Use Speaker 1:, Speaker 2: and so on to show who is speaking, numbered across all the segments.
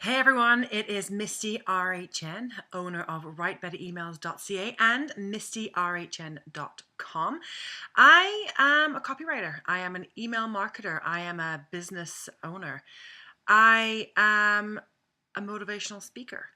Speaker 1: Hey everyone, it is Misty RHN, owner of writebetteremails.ca and mistyrhn.com. I am a copywriter. I am an email marketer. I am a business owner. I am a motivational speaker.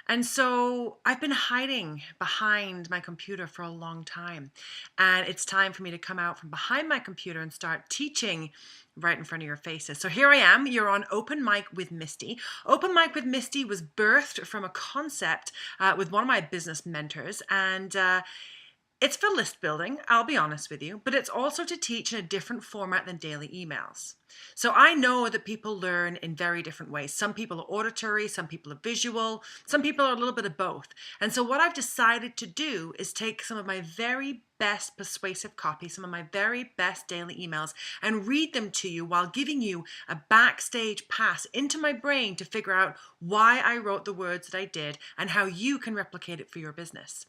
Speaker 1: And so I've been hiding behind my computer for a long time. And it's time for me to come out from behind my computer and start teaching right in front of your faces. So here I am. You're on Open Mic with Misty. Open Mic with Misty was birthed from a concept with one of my business mentors. And it's for list building, I'll be honest with you, but it's also to teach in a different format than daily emails. So I know that people learn in very different ways. Some people are auditory, some people are visual, some people are a little bit of both. And so what I've decided to do is take some of my very best persuasive copy, some of my very best daily emails, and read them to you while giving you a backstage pass into my brain to figure out why I wrote the words that I did and how you can replicate it for your business.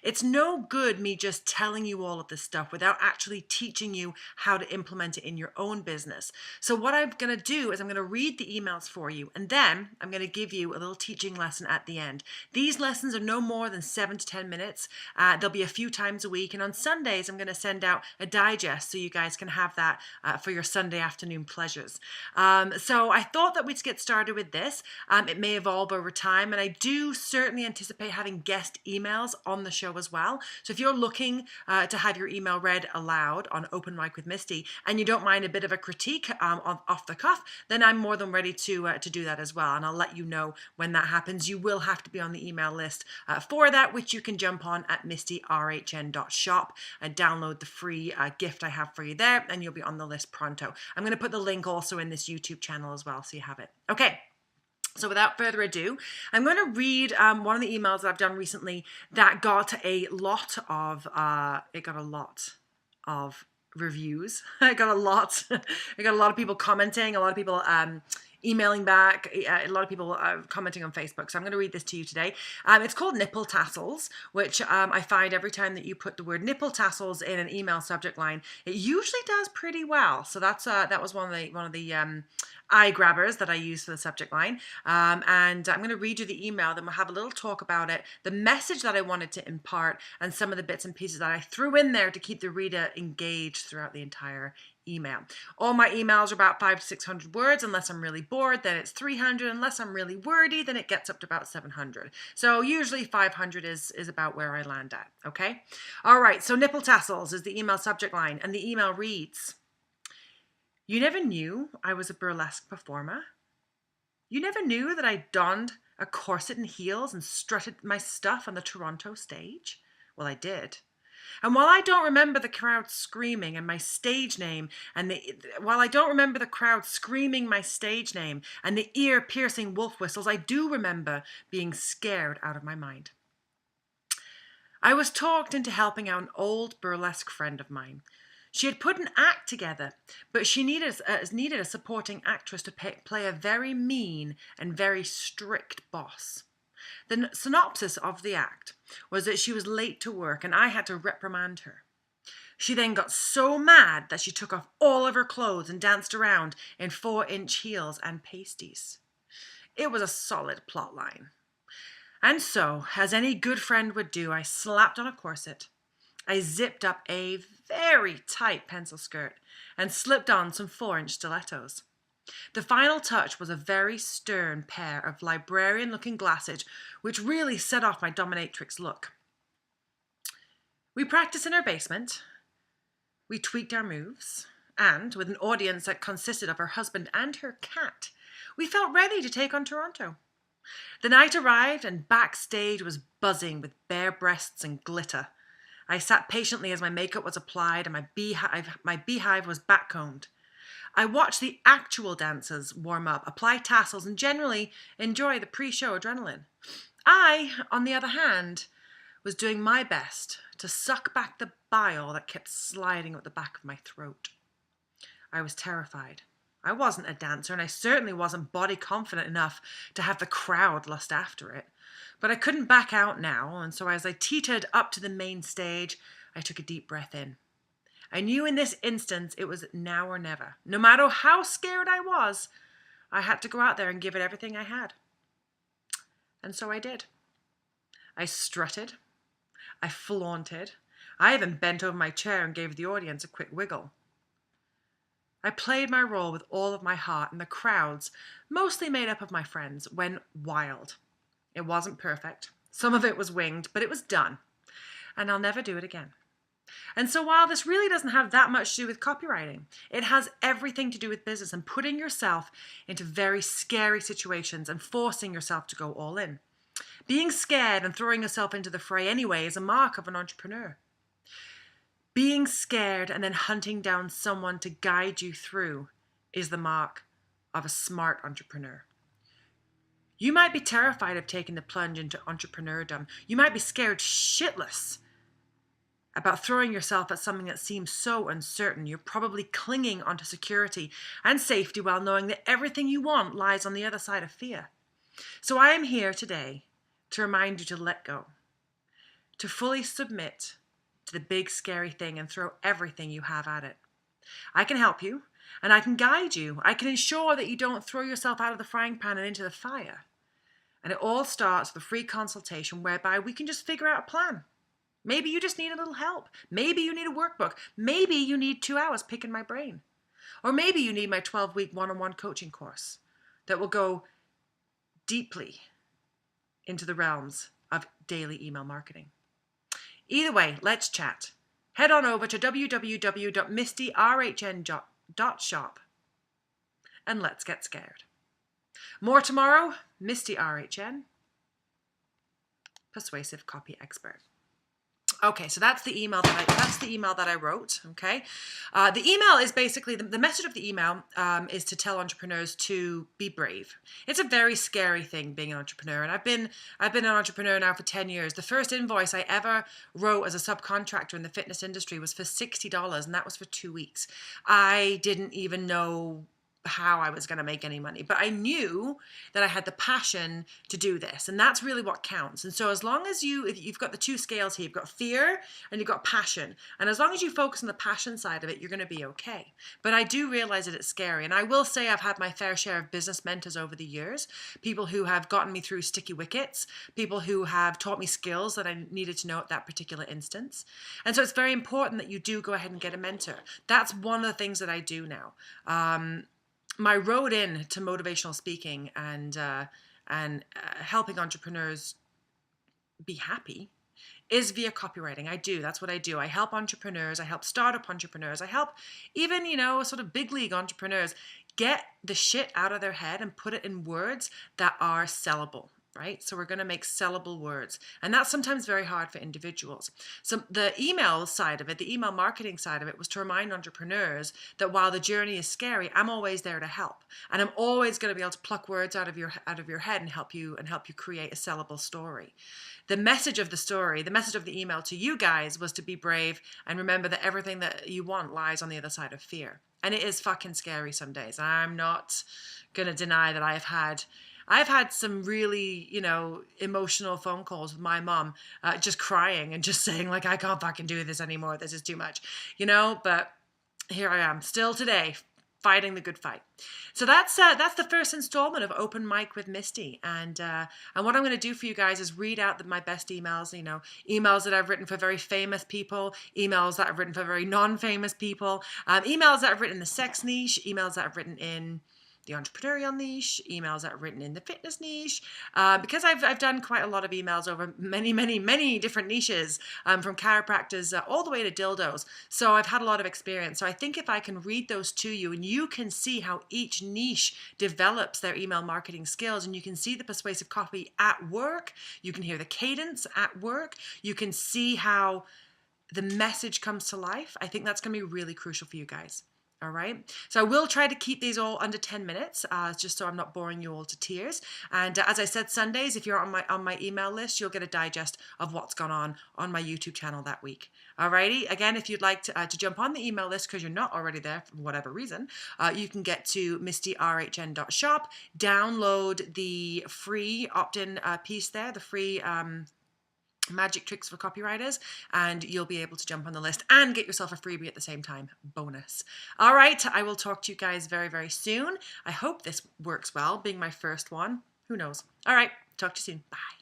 Speaker 1: It's no good me just telling you all of this stuff without actually teaching you how to implement it in your own business. So what I'm going to do is I'm going to read the emails for you, and then I'm going to give you a little teaching lesson at the end. These lessons are no more than 7 to 10 minutes. There'll be a few times a week, and on Sundays I'm going to send out a digest so you guys can have that for your Sunday afternoon pleasures. So I thought that we'd get started with this. It may evolve over time, and I do certainly anticipate having guest emails on the show as well. So if you're looking to have your email read aloud on Open Mic with Misty, and you don't mind a bit of a critique off the cuff, then I'm more than ready to do that as well. And I'll let you know when that happens. You will have to be on the email list for that, which you can jump on at mistyrhn.shop and download the free gift I have for you there, and you'll be on the list pronto. I'm going to put the link also in this YouTube channel as well, so you have it. Okay. So without further ado, I'm going to read one of the emails that I've done recently that got a lot of reviews. I got a lot of people commenting, a lot of people emailing back, a lot of people commenting on Facebook. So I'm going to read this to you today. It's called Nipple Tassles, which I find every time that you put the word nipple tassels in an email subject line, it usually does pretty well. So that was one of the eye grabbers that I use for the subject line. And I'm going to read you the email, then we'll have a little talk about it, the message that I wanted to impart, and some of the bits and pieces that I threw in there to keep the reader engaged throughout the entire email. All my emails are about 500 to 600 words. Unless I'm really bored, then it's 300. Unless I'm really wordy, then it gets up to about 700. So usually 500 is about where I land at, okay? All right, so Nipple Tassels is the email subject line, and the email reads, "You never knew I was a burlesque performer? You never knew that I donned a corset and heels and strutted my stuff on the Toronto stage? Well, I did. And while I don't remember the crowd screaming and my stage name and the ear-piercing wolf whistles, I do remember being scared out of my mind. I was talked into helping out an old burlesque friend of mine. She had put an act together, but she needed a supporting actress to play a very mean and very strict boss. The synopsis of the act was that she was late to work and I had to reprimand her. She then got so mad that she took off all of her clothes and danced around in 4-inch heels and pasties. It was a solid plot line. And so, as any good friend would do, I slapped on a corset. I zipped up a very tight pencil skirt and slipped on some 4-inch stilettos. The final touch was a very stern pair of librarian-looking glasses, which really set off my dominatrix look. We practiced in her basement. We tweaked our moves, and with an audience that consisted of her husband and her cat, we felt ready to take on Toronto. The night arrived, and backstage was buzzing with bare breasts and glitter. I sat patiently as my makeup was applied and my beehive was backcombed. I watched the actual dancers warm up, apply tassels, and generally enjoy the pre-show adrenaline. I, on the other hand, was doing my best to suck back the bile that kept sliding up the back of my throat. I was terrified. I wasn't a dancer, and I certainly wasn't body confident enough to have the crowd lust after it. But I couldn't back out now, and so as I teetered up to the main stage, I took a deep breath in. I knew in this instance it was now or never. No matter how scared I was, I had to go out there and give it everything I had. And so I did. I strutted. I flaunted. I even bent over my chair and gave the audience a quick wiggle. I played my role with all of my heart, and the crowds, mostly made up of my friends, went wild. It wasn't perfect. Some of it was winged, but it was done. And I'll never do it again. And so while this really doesn't have that much to do with copywriting, it has everything to do with business and putting yourself into very scary situations and forcing yourself to go all in. Being scared and throwing yourself into the fray anyway is a mark of an entrepreneur. Being scared and then hunting down someone to guide you through is the mark of a smart entrepreneur. You might be terrified of taking the plunge into entrepreneurdom. You might be scared shitless about throwing yourself at something that seems so uncertain. You're probably clinging onto security and safety while knowing that everything you want lies on the other side of fear. So I am here today to remind you to let go, to fully submit to the big scary thing and throw everything you have at it. I can help you and I can guide you. I can ensure that you don't throw yourself out of the frying pan and into the fire. And it all starts with a free consultation whereby we can just figure out a plan. Maybe you just need a little help. Maybe you need a workbook. Maybe you need 2 hours picking my brain. Or maybe you need my 12-week one-on-one coaching course that will go deeply into the realms of daily email marketing. Either way, let's chat. Head on over to www.mistyrhn.shop and let's get scared. More tomorrow, Misty RHN, persuasive copy expert. Okay, so that's the email that I wrote. Okay, the email is basically the message of the email is to tell entrepreneurs to be brave. It's a very scary thing being an entrepreneur, and I've been an entrepreneur now for 10 years. The first invoice I ever wrote as a subcontractor in the fitness industry was for $60, and that was for 2 weeks. I didn't even know how I was going to make any money, but I knew that I had the passion to do this, and that's really what counts. And so as long as if you've got the two scales here, you've got fear and you've got passion, and as long as you focus on the passion side of it, you're going to be okay. But I do realize that it's scary, and I will say I've had my fair share of business mentors over the years, people who have gotten me through sticky wickets, people who have taught me skills that I needed to know at that particular instance. And so it's very important that you do go ahead and get a mentor. That's one of the things that I do now. My road in to motivational speaking and helping entrepreneurs be happy is via copywriting. That's what I do. I help entrepreneurs. I help startup entrepreneurs. I help even, sort of big league entrepreneurs get the shit out of their head and put it in words that are sellable. Right? So we're going to make sellable words. And that's sometimes very hard for individuals. So the email side of it, the email marketing side of it, was to remind entrepreneurs that while the journey is scary, I'm always there to help. And I'm always going to be able to pluck words out of your head and help you create a sellable story. The message of the story, the message of the email to you guys was to be brave and remember that everything that you want lies on the other side of fear. And it is fucking scary some days. I'm not going to deny that I've had some really, emotional phone calls with my mom, just crying and just saying like, I can't fucking do this anymore. This is too much, but here I am still today fighting the good fight. So that's the first installment of Open Mic with Misty. And what I'm going to do for you guys is read out my best emails, emails that I've written for very famous people, emails that I've written for very non-famous people, emails that I've written in the sex niche, emails that I've written in the entrepreneurial niche, emails that are written in the fitness niche, because I've done quite a lot of emails over many, many, many different niches, from chiropractors all the way to dildos. So I've had a lot of experience. So I think if I can read those to you and you can see how each niche develops their email marketing skills, and you can see the persuasive copy at work, you can hear the cadence at work, you can see how the message comes to life, I think that's going to be really crucial for you guys. All right. So I will try to keep these all under 10 minutes, just so I'm not boring you all to tears. And as I said, Sundays, if you're on my email list, you'll get a digest of what's gone on my YouTube channel that week. All righty. Again, if you'd like to jump on the email list because you're not already there for whatever reason, you can get to mistyrhn.shop, download the free opt-in piece there, the free magic tricks for copywriters, and you'll be able to jump on the list and get yourself a freebie at the same time. Bonus. All right, I will talk to you guys very, very soon. I hope this works well, being my first one. Who knows? All right, Talk to you soon. Bye.